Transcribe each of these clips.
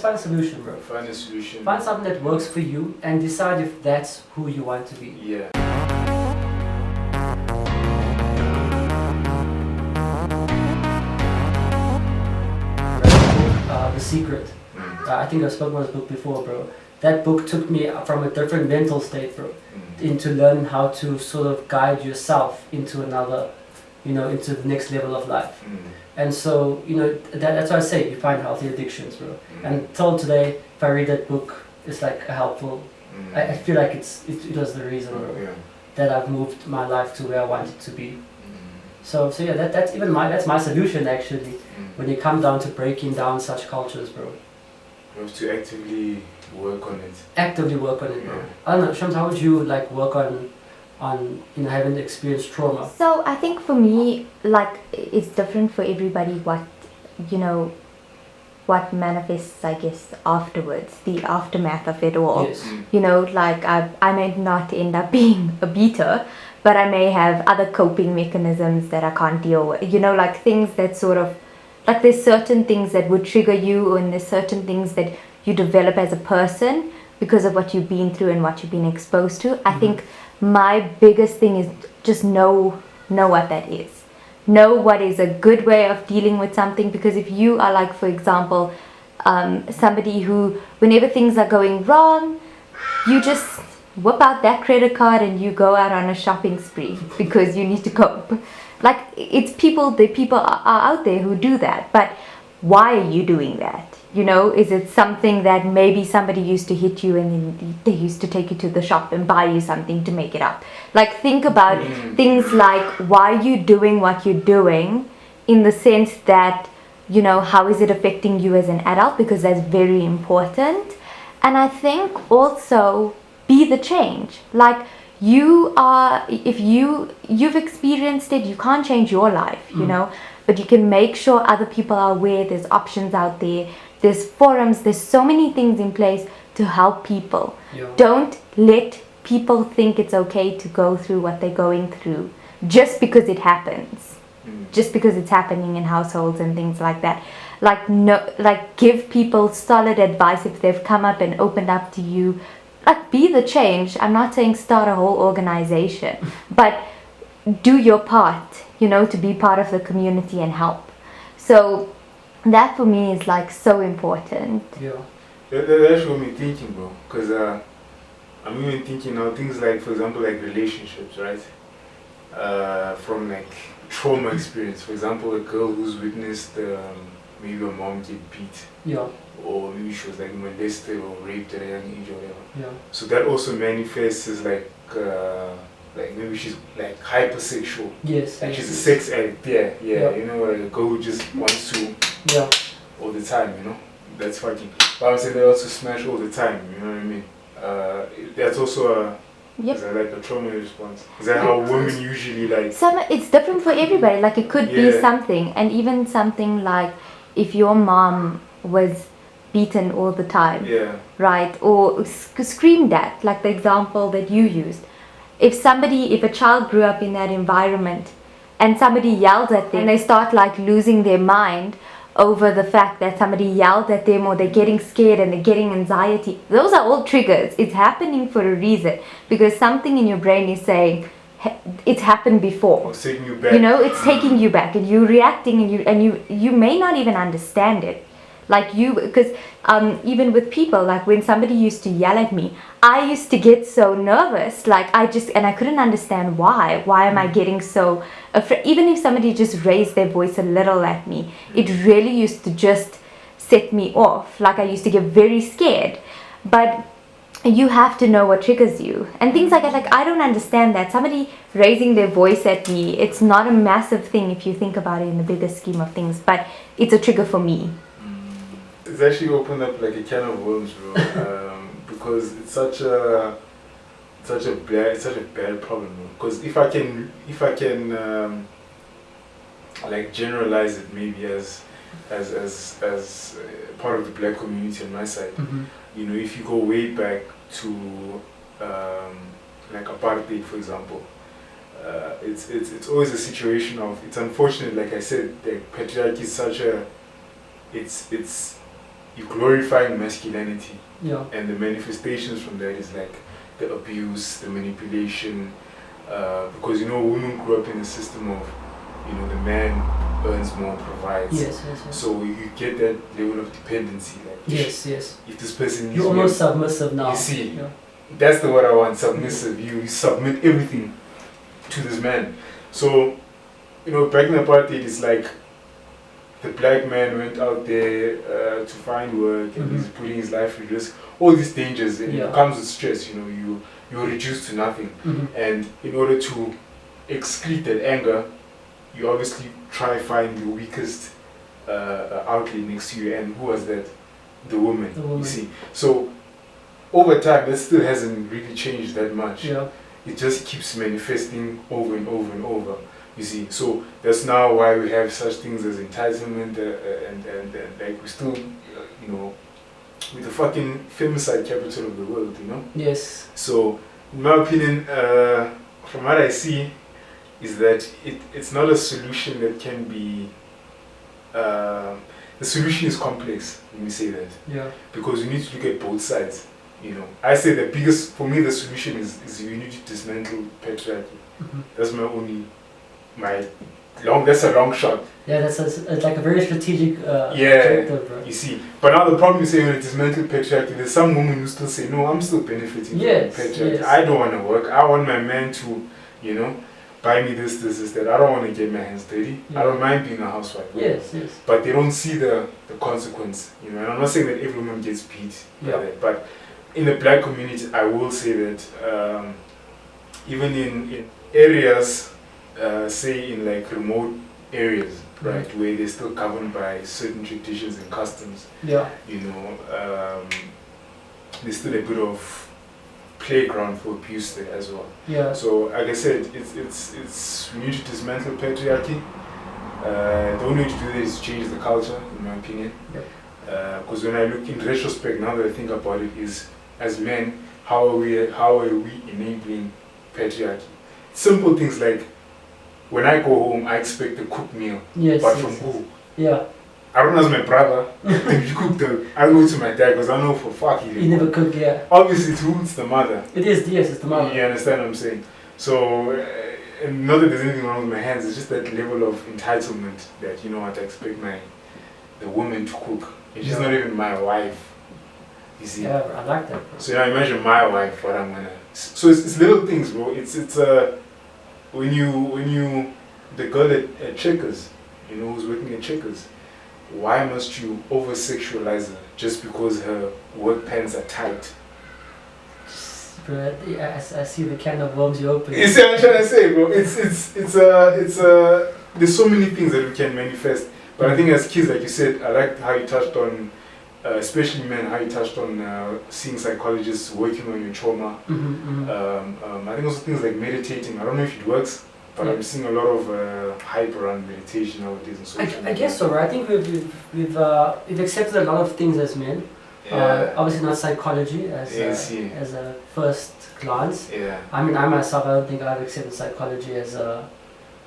Find a solution, bro. Find a solution. Find something that works for you and decide if that's who you want to be. Yeah. The Secret. I think I've spoken about this book before, bro. That book took me from a different mental state, bro, into learning how to sort of guide yourself into another, into the next level of life. And so, that's why I say you find healthy addictions, bro. And till today, if I read that book, it's like a helpful. I feel like it was the reason, bro, that I've moved my life to where I want it to be. So yeah, that's my solution actually. When you come down to breaking down such cultures, bro. You have to actively work on it. Actively work on it, bro. I don't know, Shams, how would you work on having experienced trauma? So I think for me, it's different for everybody what manifests, I guess, afterwards, the aftermath of it all. Yes. I may not end up being a beater, but I may have other coping mechanisms that I can't deal with. Things that sort of, there's certain things that would trigger you, and there's certain things that you develop as a person because of what you've been through and what you've been exposed to. I think my biggest thing is just know what that is. Know what is a good way of dealing with something, because if you are for example, somebody who, whenever things are going wrong, you just whip out that credit card and you go out on a shopping spree because you need to cope. The people are out there who do that, but why are you doing that? Is it something that maybe somebody used to hit you and then they used to take you to the shop and buy you something to make it up? Think about things like, why are you doing what you're doing, in the sense that, how is it affecting you as an adult? Because that's very important. And I think also be the change. If you've experienced it, you can't change your life, but you can make sure other people are aware. There's options out there. There's forums. There's so many things in place to help people. Don't let people think it's okay to go through what they're going through just because it happens. Just because it's happening in households and things like that. Give people solid advice if they've come up and opened up to you. Be the change. I'm not saying start a whole organization, but do your part, to be part of the community and help. So that for me is so important. Yeah. That got me thinking, bro. Because I'm even thinking now things for example, relationships, right? From trauma experience. For example, a girl who's witnessed maybe her mom get beat. Yeah. Or maybe she was molested or raped at a young age or whatever. Yeah. So that also manifests as maybe she's hypersexual. Yes. She's a sex addict. Yeah. A girl who just wants to. Yeah. All the time, That's fucking. But I'm saying they also smash all the time. You know what I mean? That's also a. Yep. Is that a trauma response? Is that how women usually it's different for everybody. It could be something, and even something if your mom was beaten all the time, right, or screamed at, the example that you used. If a child grew up in that environment and somebody yells at them and they start losing their mind over the fact that somebody yelled at them, or they're getting scared and they're getting anxiety, those are all triggers. It's happening for a reason, because something in your brain is saying it's happened before. It's taking you back. It's taking you back, and you're reacting, and you may not even understand it. Because even with people, when somebody used to yell at me, I used to get so nervous, and I couldn't understand why. Why am I getting so afraid? Even if somebody just raised their voice a little at me, it really used to just set me off. I used to get very scared. But you have to know what triggers you. And things like that, I don't understand that. Somebody raising their voice at me, it's not a massive thing if you think about it in the bigger scheme of things, but it's a trigger for me. It's actually opened up a can of worms, bro. Because it's such a bad problem, bro. Because if I can generalize it maybe as part of the black community on my side, if you go way back to apartheid, for example, it's always a situation of, it's unfortunate, like I said, that patriarchy is such a, it's you're glorifying masculinity, Yeah. and the manifestations from that is like the abuse, the manipulation, because women grew up in a system of the man earns more, provides. Yes, yes, yes. So you get that level of dependency, like Yes, yes. if this person needs You're almost submissive now. You see. Yeah. that's the word I want, submissive. You submit everything to this man. So back in apartheid, it's like the black man went out there to find work, and he's putting his life at risk. All these dangers, and it comes with stress. You're reduced to nothing, and in order to excrete that anger, you obviously try find the weakest outlet next to you. And who was that? The woman. You see. So over time, that still hasn't really changed that much. Yeah. It just keeps manifesting over and over and over. You see, so that's now why we have such things as entitlement, and like we still, with the fucking femicide capital of the world, Yes. So, in my opinion, from what I see, is that it's not a solution that can be. The solution is complex. Let me say that. Yeah. Because you need to look at both sides. I say the biggest, for me, the solution is you need to dismantle patriarchy. That's that's a long shot. Yeah, it's like a very strategic Yeah, objective, bro. you see. But now the problem is saying when you dismantle patriarchy, there's some women who still say, no, I'm still benefiting from patriarchy. Yes. I don't want to work. I want my man to, buy me this, that. I don't want to get my hands dirty. Yeah. I don't mind being a housewife. Yes, yes. But they don't see the consequence. And I'm not saying that every woman gets beat by that, but in the black community, I will say that even in areas, say in like remote areas, right, where they're still governed by certain traditions and customs, Yeah. there's still a bit of playground for abuse there as well. Yeah. So, like I said, it's we need to dismantle patriarchy. The only way to do this is change the culture, in my opinion. Because when I look in retrospect, now that I think about it, is as men, how are we enabling patriarchy? Simple things like when I go home, I expect a cooked meal, Yes. but yes, from yes. who? Yeah. I don't ask my brother. If you cook I go to my dad because I know for fuck he You never cook, yeah. Obviously, it's the mother. It is, yes, it's the mother. You understand what I'm saying? So, and not that there's anything wrong with my hands, it's just that level of entitlement that, I expect the woman to cook. And she's not even my wife. You see? Yeah, I like that, bro. So, imagine my wife, what I'm gonna. So, it's little things, bro. It's when you, the girl at Checkers, who's working at Checkers, why must you over-sexualize her just because her work pants are tight? Bro, yeah, I see the can of worms you open. You see what I'm trying to say, bro? There's so many things that we can manifest. But I think as kids, like you said, I liked how you touched on, especially men, how you touched on seeing psychologists, working on your trauma. I think also things like meditating. I don't know if it works, but I'm seeing a lot of hype around meditation nowadays and social media. I guess so, right? I think we've accepted a lot of things as men. Obviously not psychology as a first glance. I mean, I myself, I don't think I've accepted psychology as a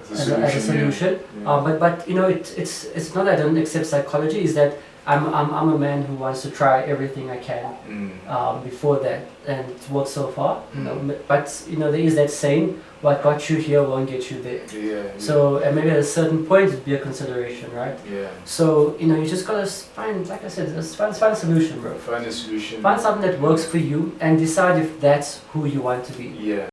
solution. But it's not that I don't accept psychology. Is that I'm a man who wants to try everything I can before that, and it's worked so far. But there is that saying, what got you here won't get you there. So and maybe at a certain point it'd be a consideration, right? So you just gotta find, like I said, just find a solution, bro. Find a solution. Find something that works for you and decide if that's who you want to be.